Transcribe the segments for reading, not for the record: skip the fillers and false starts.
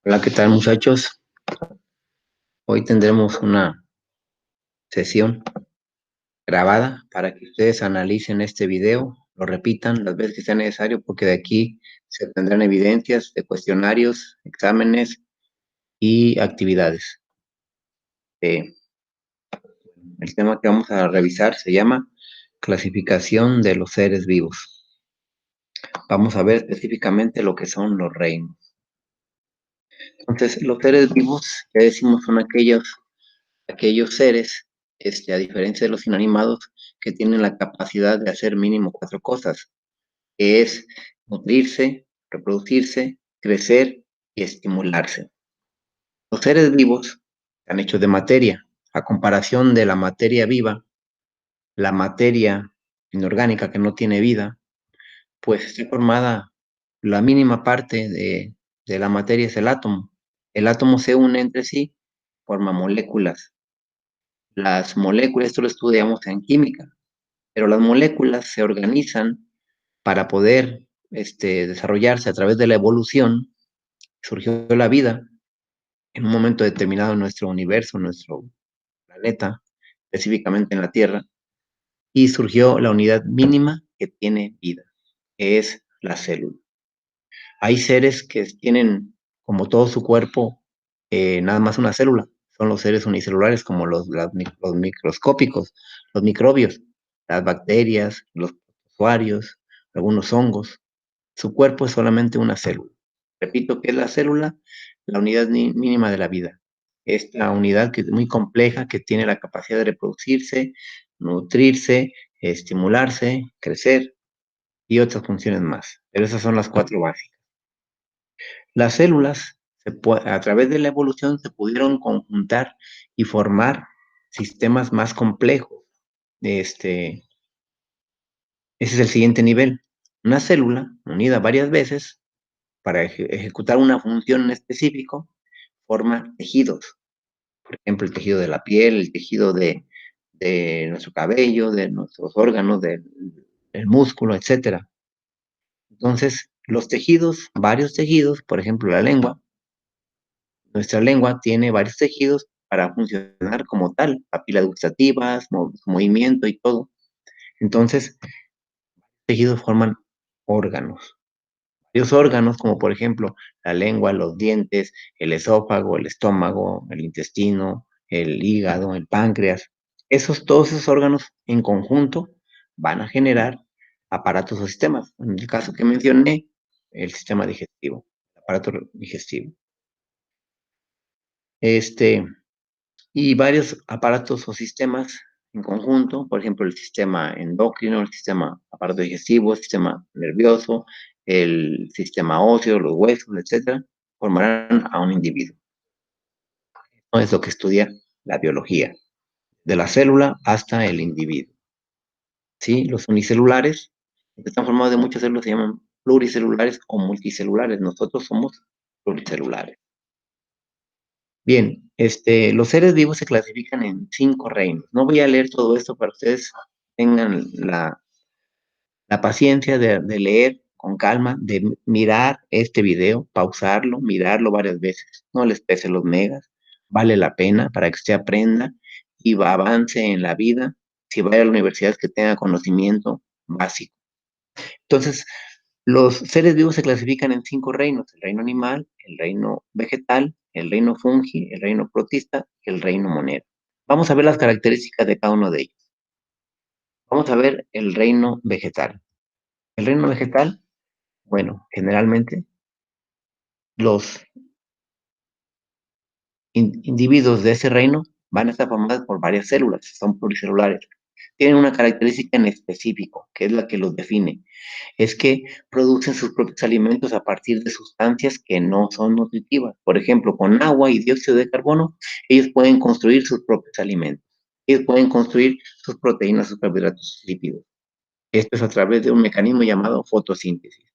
Hola, ¿qué tal, muchachos? Hoy tendremos una sesión grabada para que ustedes analicen este video, lo repitan las veces que sea necesario, porque de aquí se tendrán evidencias de cuestionarios, exámenes y actividades. Eh, el tema que vamos a revisar se llama clasificación de los seres vivos. Vamos a ver específicamente lo que son los reinos. Entonces, los seres vivos, ya decimos, son aquellos seres, a diferencia de los inanimados, que tienen la capacidad de hacer mínimo cuatro cosas, que es nutrirse, reproducirse, crecer y estimularse. Los seres vivos están hechos de materia. A comparación de la materia viva, la materia inorgánica que no tiene vida, pues está formada, la mínima parte de la materia es el átomo. El átomo se une entre sí, forma moléculas. Las moléculas, esto lo estudiamos en química, pero las moléculas se organizan para poder desarrollarse a través de la evolución. Surgió la vida en un momento determinado en nuestro universo, en nuestro planeta, específicamente en la Tierra, y surgió la unidad mínima que tiene vida, que es la célula. Hay seres que tienen, como todo su cuerpo, nada más una célula. Son los seres unicelulares, como los microscópicos, los microbios, las bacterias, los protozoarios, algunos hongos. Su cuerpo es solamente una célula. Repito, ¿qué es la célula? La unidad mínima de la vida. Esta unidad que es muy compleja, que tiene la capacidad de reproducirse, nutrirse, estimularse, crecer y otras funciones más. Pero esas son las cuatro básicas. Las células, a través de la evolución, se pudieron conjuntar y formar sistemas más complejos. Ese es el siguiente nivel. Una célula unida varias veces para ejecutar una función en específico, forma tejidos. Por ejemplo, el tejido de la piel, el tejido de nuestro cabello, de nuestros órganos, del músculo, etcétera. Entonces, los tejidos, varios tejidos, por ejemplo, la lengua, nuestra lengua tiene varios tejidos para funcionar como tal, papilas gustativas, movimiento y todo. Entonces, tejidos forman órganos. Varios órganos, como por ejemplo la lengua, los dientes, el esófago, el estómago, el intestino, el hígado, el páncreas. Todos esos órganos en conjunto van a generar aparatos o sistemas. En el caso que mencioné, el sistema digestivo, el aparato digestivo. Este, y varios aparatos o sistemas en conjunto, por ejemplo, el sistema endocrino, el sistema aparato digestivo, el sistema nervioso, el sistema óseo, los huesos, etcétera, formarán a un individuo. No es lo que estudia la biología, de la célula hasta el individuo. ¿Sí? Los unicelulares, que están formados de muchas células, se llaman pluricelulares o multicelulares. Nosotros somos pluricelulares. Bien, los seres vivos se clasifican en 5 reinos. No voy a leer todo esto para que ustedes tengan la paciencia de leer con calma, de mirar este video, pausarlo, mirarlo varias veces. No les pese los megas, vale la pena para que usted aprenda y avance en la vida. Si va a la universidad, que tenga conocimiento básico. Entonces, los seres vivos se clasifican en 5 reinos: el reino animal, el reino vegetal, el reino fungi, el reino protista y el reino monero. Vamos a ver las características de cada uno de ellos. Vamos a ver el reino vegetal. El reino vegetal, bueno, generalmente los individuos de ese reino van a estar formados por varias células, son pluricelulares. Tienen una característica en específico, que es la que los define. Es que producen sus propios alimentos a partir de sustancias que no son nutritivas. Por ejemplo, con agua y dióxido de carbono, ellos pueden construir sus propios alimentos. Ellos pueden construir sus proteínas, sus carbohidratos, sus lípidos. Esto es a través de un mecanismo llamado fotosíntesis.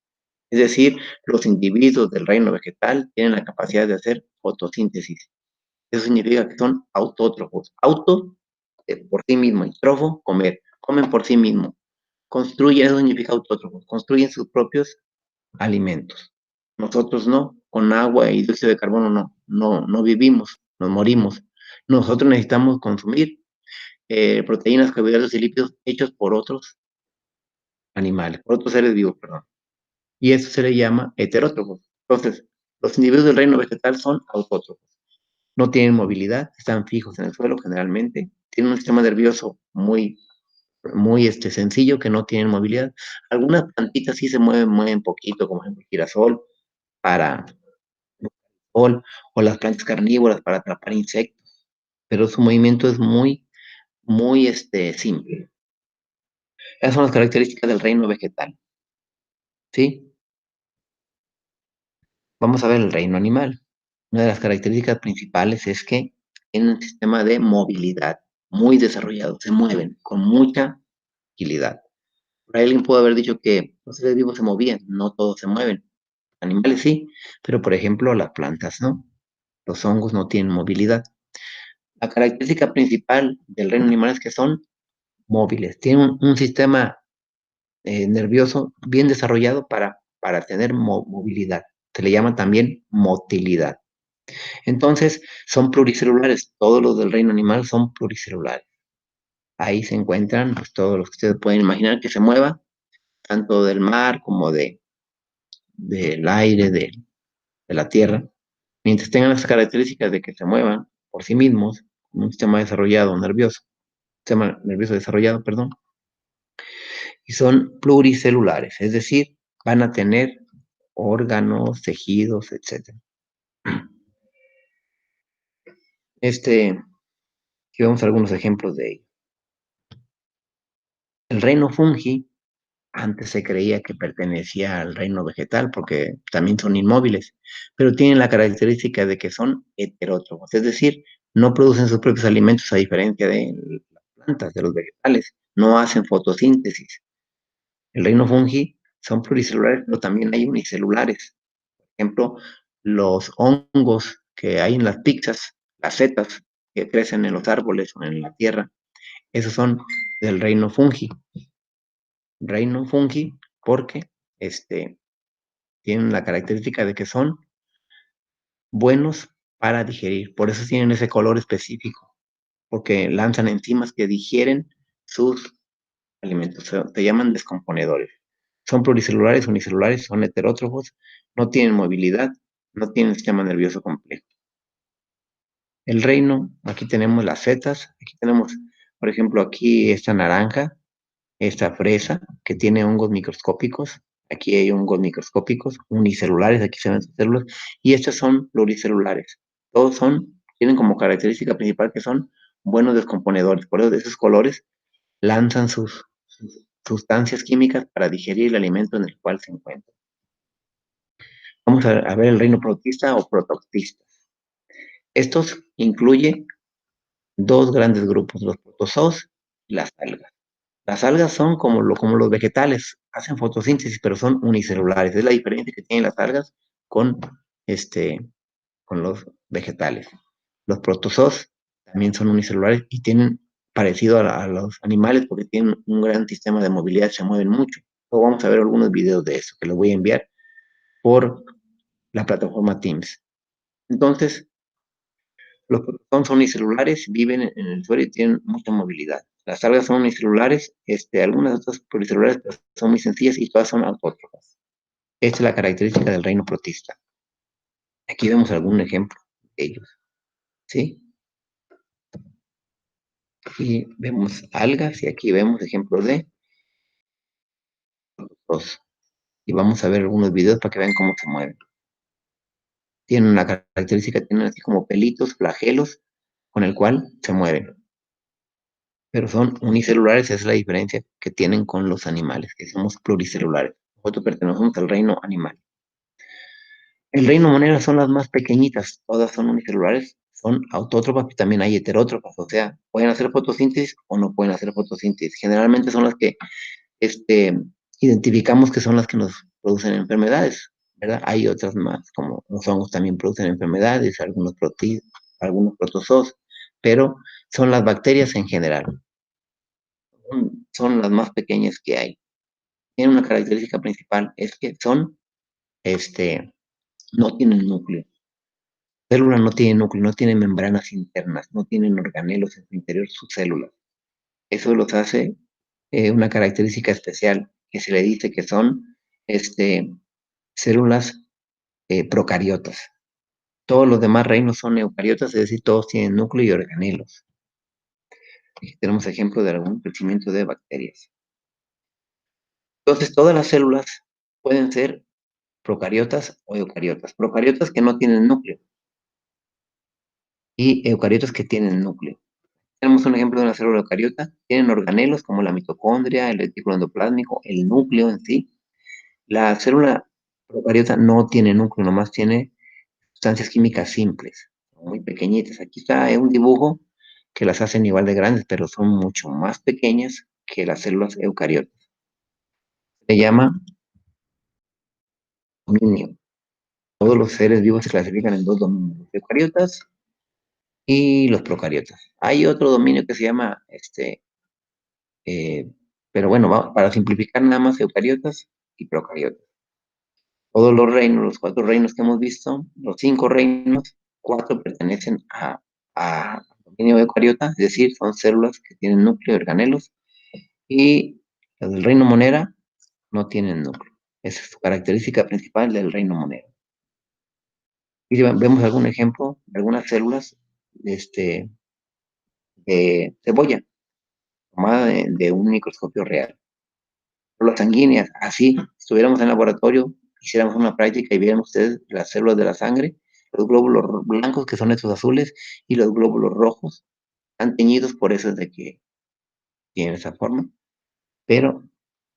Es decir, los individuos del reino vegetal tienen la capacidad de hacer fotosíntesis. Eso significa que son autótrofos. Auto, por sí mismo, y trofo, comer. Comen por sí mismo. Construyen, eso significa autótrofos. Construyen sus propios alimentos. Nosotros no. con agua y dióxido de carbono no vivimos, nos morimos. Nosotros necesitamos consumir proteínas, carbohidratos y lípidos hechos por otros animales, por otros seres vivos, perdón. Y eso se le llama heterótrofos. Entonces, los individuos del reino vegetal son autótrofos. No tienen movilidad, están fijos en el suelo generalmente, tienen un sistema nervioso muy sencillo que no tienen movilidad. Algunas plantitas sí se mueven poquito, como ejemplo el girasol, para o las plantas carnívoras para atrapar insectos, pero su movimiento es muy simple. Esas son las características del reino vegetal, ¿sí? Vamos a ver el reino animal. Una de las características principales es que tienen un sistema de movilidad muy desarrollado, se mueven con mucha agilidad. Por ahí alguien pudo haber dicho que los seres vivos se movían, no todos se mueven. Animales sí, pero por ejemplo las plantas no. Los hongos no tienen movilidad. La característica principal del reino animal es que son móviles, tienen un sistema nervioso bien desarrollado para tener movilidad. Se le llama también motilidad. Entonces, son pluricelulares. Todos los del reino animal son pluricelulares. Ahí se encuentran pues, todos los que ustedes pueden imaginar que se mueva, tanto del mar como del aire, de la tierra. Mientras tengan las características de que se muevan por sí mismos, con un sistema nervioso desarrollado, perdón, y son pluricelulares, es decir, van a tener órganos, tejidos, etcétera. Aquí vemos algunos ejemplos de ello. El reino fungi antes se creía que pertenecía al reino vegetal porque también son inmóviles, pero tienen la característica de que son heterótrofos, es decir, no producen sus propios alimentos a diferencia de las plantas, de los vegetales, no hacen fotosíntesis. El reino fungi son pluricelulares, pero también hay unicelulares. Por ejemplo, los hongos que hay en las pizzas, las setas que crecen en los árboles o en la tierra, esos son del reino fungi, porque tienen la característica de que son buenos para digerir. Por eso tienen ese color específico, porque lanzan enzimas que digieren sus alimentos. Se llaman descomponedores. Son pluricelulares, unicelulares, son heterótrofos, no tienen movilidad, no tienen sistema nervioso complejo. El reino, aquí tenemos las setas, aquí tenemos, por ejemplo, aquí esta naranja, esta fresa que tiene hongos microscópicos. Aquí hay hongos microscópicos, unicelulares, aquí se ven sus células, y estos son pluricelulares. Todos tienen como característica principal que son buenos descomponedores. Por eso de esos colores lanzan sus sustancias químicas para digerir el alimento en el cual se encuentran. Vamos a ver el reino protista o protoctista. Estos incluyen dos grandes grupos, los protozoos y las algas. Las algas son como los vegetales, hacen fotosíntesis, pero son unicelulares. Es la diferencia que tienen las algas con, con los vegetales. Los protozoos también son unicelulares y tienen parecido a los animales porque tienen un gran sistema de movilidad, se mueven mucho. Luego vamos a ver algunos videos de eso que les voy a enviar por la plataforma Teams. Entonces, los protozoos son unicelulares, viven en el suelo y tienen mucha movilidad. Las algas son unicelulares, algunas de otras pluricelulares pero son muy sencillas y todas son autótrofas. Esta es la característica del reino protista. Aquí vemos algún ejemplo de ellos, ¿sí? Aquí vemos algas y aquí vemos ejemplos de protozoos. Y vamos a ver algunos videos para que vean cómo se mueven. Tienen una característica, tienen así como pelitos, flagelos, con el cual se mueven. Pero son unicelulares, esa es la diferencia que tienen con los animales, que somos pluricelulares. Nosotros pertenecemos al reino animal. El reino monera son las más pequeñitas, todas son unicelulares, son autótropas, pero también hay heterótropas, o sea, pueden hacer fotosíntesis o no pueden hacer fotosíntesis. Generalmente son las que identificamos que son las que nos producen enfermedades, ¿verdad? Hay otras más, como los hongos también producen enfermedades, algunos protozoos, pero son las bacterias en general. Son las más pequeñas que hay. Tienen una característica principal, es que son, este, no tienen núcleo. Célula no tiene núcleo, no tiene membranas internas, no tienen organelos en su interior, sus células. Eso los hace una característica especial que se le dice que son células procariotas. Todos los demás reinos son eucariotas, es decir, todos tienen núcleo y organelos. Aquí tenemos ejemplo de algún crecimiento de bacterias. Entonces, todas las células pueden ser procariotas o eucariotas. Procariotas que no tienen núcleo y eucariotas que tienen núcleo. Tenemos un ejemplo de una célula eucariota. Tienen organelos como la mitocondria, el retículo endoplásmico, el núcleo en sí. La célula procariota no tiene núcleo, nomás tiene sustancias químicas simples, muy pequeñitas. Aquí está un dibujo que las hacen igual de grandes, pero son mucho más pequeñas que las células eucariotas. Se llama dominio. Todos los seres vivos se clasifican en dos dominios, los eucariotas y los procariotas. Hay otro dominio que se llama, eh, pero bueno, para simplificar nada más, eucariotas y procariotas. Todos los reinos, los cuatro reinos que hemos visto, los cinco reinos, cuatro pertenecen a dominio eucariota, es decir, son células que tienen núcleo, organelos, y las del reino monera no tienen núcleo. Esa es su característica principal del reino monera. Y vemos algún ejemplo de algunas células de cebolla, tomada de un microscopio real. Células sanguíneas, así, si estuviéramos en el laboratorio, hiciéramos una práctica y vieran ustedes las células de la sangre, los glóbulos blancos, que son estos azules, y los glóbulos rojos, están teñidos, por eso es de que tienen esa forma, pero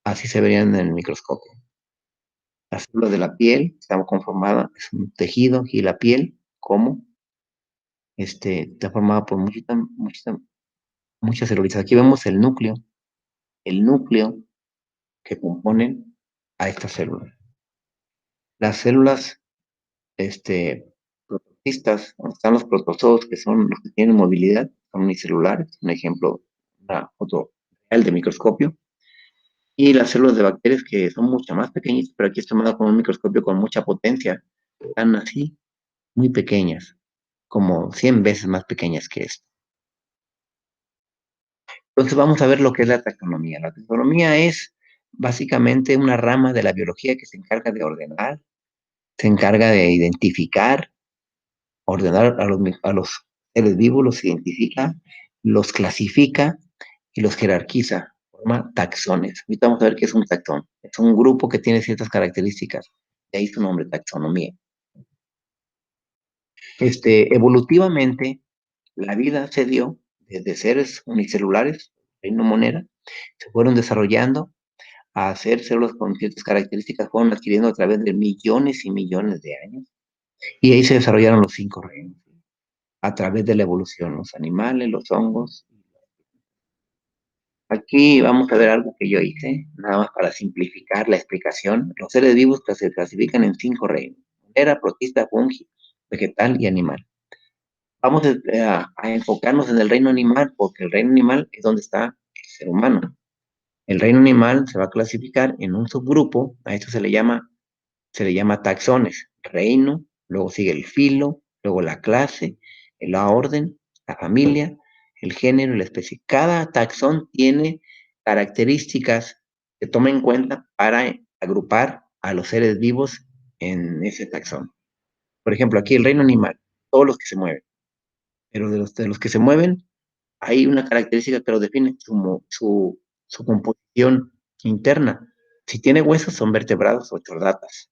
así se verían en el microscopio. Las células de la piel están conformadas, es un tejido, y la piel, como está formada por muchas celulitas. Aquí vemos el núcleo que componen a estas células. Las células protocistas, donde están los protozoos, que son los que tienen movilidad, son unicelulares, un ejemplo, una foto real de microscopio, y las células de bacterias que son mucho más pequeñitas, pero aquí es tomado con un microscopio con mucha potencia, están así, muy pequeñas, como 100 veces más pequeñas que esto. Entonces vamos a ver lo que es la taxonomía. La taxonomía es básicamente una rama de la biología que se encarga de ordenar, se encarga de identificar, ordenar a los seres vivos, los identifica, los clasifica y los jerarquiza, forma taxones. Ahorita vamos a ver qué es un taxón. Es un grupo que tiene ciertas características, de ahí su nombre, taxonomía. Evolutivamente, la vida se dio desde seres unicelulares, reino monera, se fueron desarrollando a hacer células con ciertas características, fueron adquiriendo a través de millones y millones de años, y ahí se desarrollaron los cinco reinos a través de la evolución, los animales, los hongos. Aquí vamos a ver algo que yo hice, nada más para simplificar la explicación. Los seres vivos se clasifican en cinco reinos: monera, protista, fungi, vegetal y animal. Vamos a enfocarnos en el reino animal, porque el reino animal es donde está el ser humano. El reino animal se va a clasificar en un subgrupo, a esto se le llama taxones: reino, luego sigue el filo, luego la clase, la orden, la familia, el género y la especie. Cada taxón tiene características que toma en cuenta para agrupar a los seres vivos en ese taxón. Por ejemplo, aquí el reino animal, todos los que se mueven, pero de los que se mueven, hay una característica que lo define, su composición interna. Si tiene huesos, son vertebrados o chordatas.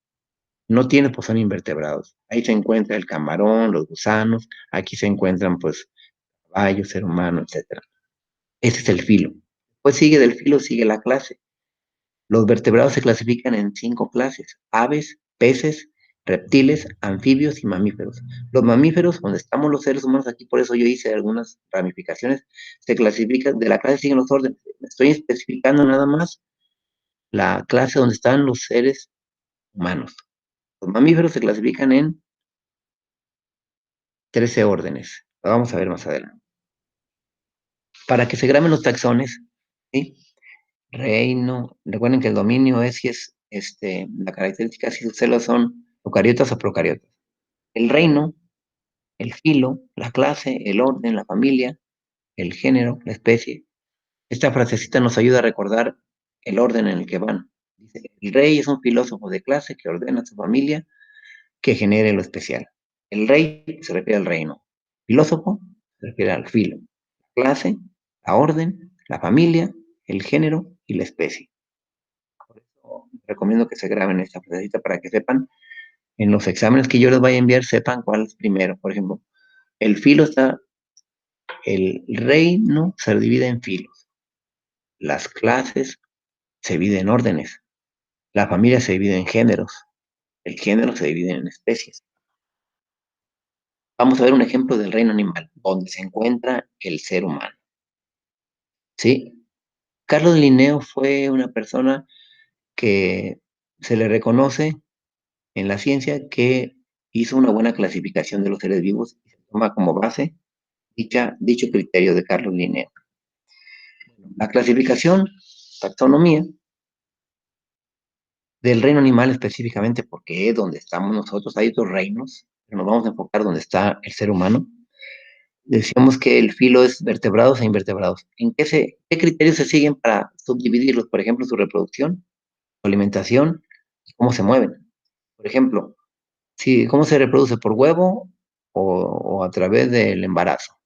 No tiene, pues son invertebrados. Ahí se encuentra el camarón, los gusanos, aquí se encuentran, pues, caballo, ser humano, etcétera. Ese es el filo. Pues sigue del filo, sigue la clase. Los vertebrados se clasifican en 5 clases: aves, peces, reptiles, anfibios y mamíferos. Los mamíferos, donde estamos los seres humanos aquí, por eso yo hice algunas ramificaciones, se clasifican, de la clase siguen los órdenes. Estoy especificando nada más la clase donde están los seres humanos. Los mamíferos se clasifican en 13 órdenes. Lo vamos a ver más adelante. Para que se graben los taxones, ¿sí? Reino, recuerden que el dominio es si es, la característica, si sus células son eucariotas o procariotas. El reino, el filo, la clase, el orden, la familia, el género, la especie. Esta frasecita nos ayuda a recordar el orden en el que van. Dice, el rey es un filósofo de clase que ordena a su familia que genere lo especial. El rey se refiere al reino. Filósofo se refiere al filo. Clase, la orden, la familia, el género y la especie. Por eso recomiendo que se graben esta frasecita para que sepan en los exámenes que yo les vaya a enviar, sepan cuál es primero. Por ejemplo, el filo está, el reino se divide en filos. Las clases se dividen en órdenes. La familia se divide en géneros. El género se divide en especies. Vamos a ver un ejemplo del reino animal, donde se encuentra el ser humano. ¿Sí? Carlos Linneo fue una persona que se le reconoce en la ciencia que hizo una buena clasificación de los seres vivos y se toma como base dicho criterio de Carlos Linneo. La clasificación, taxonomía, del reino animal específicamente, porque es donde estamos nosotros, hay otros reinos, pero nos vamos a enfocar donde está el ser humano. Decíamos que el filo es vertebrados e invertebrados. ¿Qué criterios se siguen para subdividirlos? Por ejemplo, su reproducción, su alimentación, cómo se mueven. Por ejemplo, cómo se reproduce por huevo o a través del embarazo,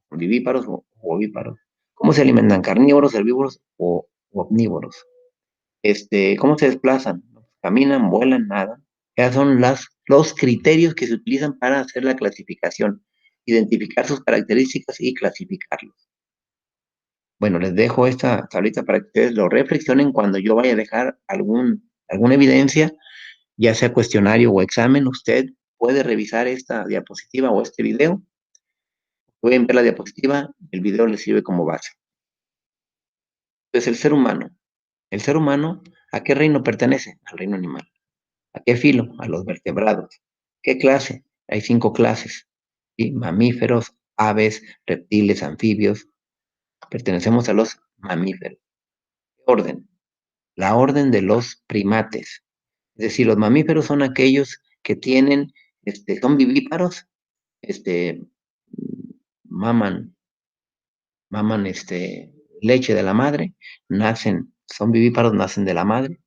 vivíparos o ovíparos. ¿Cómo se alimentan? Carnívoros, herbívoros o omnívoros. ¿Cómo se desplazan? Caminan, vuelan, nada. Ya son los criterios que se utilizan para hacer la clasificación, identificar sus características y clasificarlos. Bueno, les dejo esta tablita para que ustedes lo reflexionen cuando yo vaya a dejar alguna evidencia, ya sea cuestionario o examen. Usted puede revisar esta diapositiva o este video. Voy a enviar la diapositiva, el video le sirve como base. Entonces, el ser humano. El ser humano, ¿a qué reino pertenece? Al reino animal. ¿A qué filo? A los vertebrados. ¿Qué clase? Hay 5 clases. ¿Sí? Mamíferos, aves, reptiles, anfibios. Pertenecemos a los mamíferos. ¿Qué orden? La orden de los primates. Es decir, los mamíferos son aquellos que tienen, son vivíparos, maman, leche de la madre, son vivíparos, nacen de la madre.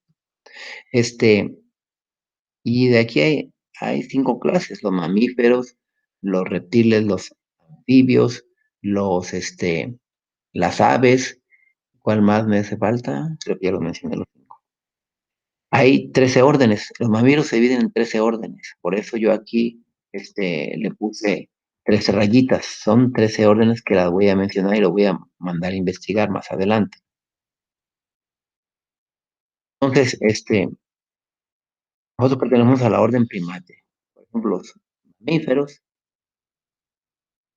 Y de aquí hay 5 clases: los mamíferos, los reptiles, los anfibios, las aves. ¿Cuál más me hace falta? Creo que ya lo mencioné los 5. Hay 13 órdenes. Los mamíferos se dividen en 13 órdenes. Por eso yo aquí le puse 13 rayitas. Son 13 órdenes que las voy a mencionar y lo voy a mandar a investigar más adelante. Entonces, nosotros pertenecemos a la orden primate. Por ejemplo, los mamíferos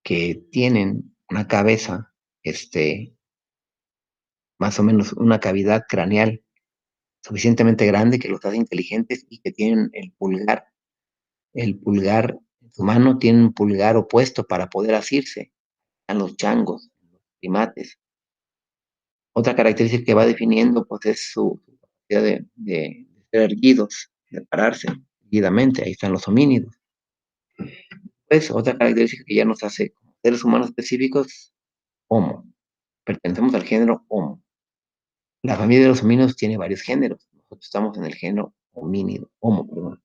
que tienen una cabeza, más o menos una cavidad craneal suficientemente grande que los hace inteligentes y que tienen el pulgar en su mano tiene un pulgar opuesto para poder asirse. A los changos, los primates. Otra característica que va definiendo pues es su capacidad de ser erguidos, de pararse erguidamente. Ahí están los homínidos. Pues otra característica que ya nos hace como seres humanos específicos, Homo. Pertenecemos al género Homo. La familia de los homínidos tiene varios géneros. Nosotros estamos en el género Homo, perdón.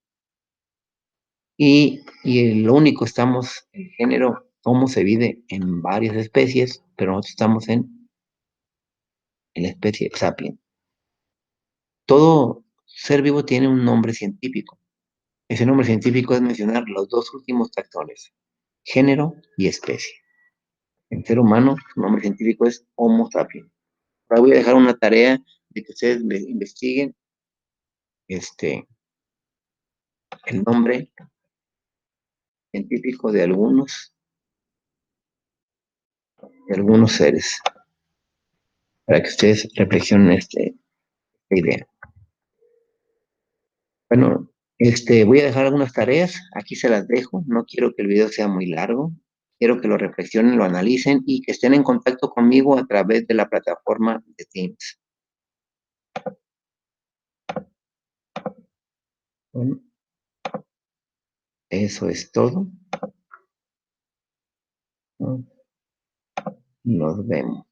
Lo único, el género Homo se divide en varias especies, pero nosotros estamos en la especie Sapiens. Todo ser vivo tiene un nombre científico. Ese nombre científico es mencionar los 2 últimos taxones, género y especie. En ser humano, su nombre científico es Homo sapiens. Ahora voy a dejar una tarea de que ustedes investiguen el nombre científico de algunos seres, para que ustedes reflexionen esta idea. Bueno, voy a dejar algunas tareas, aquí se las dejo, no quiero que el video sea muy largo, quiero que lo reflexionen, lo analicen y que estén en contacto conmigo a través de la plataforma de Teams. Bueno. Eso es todo. Nos vemos.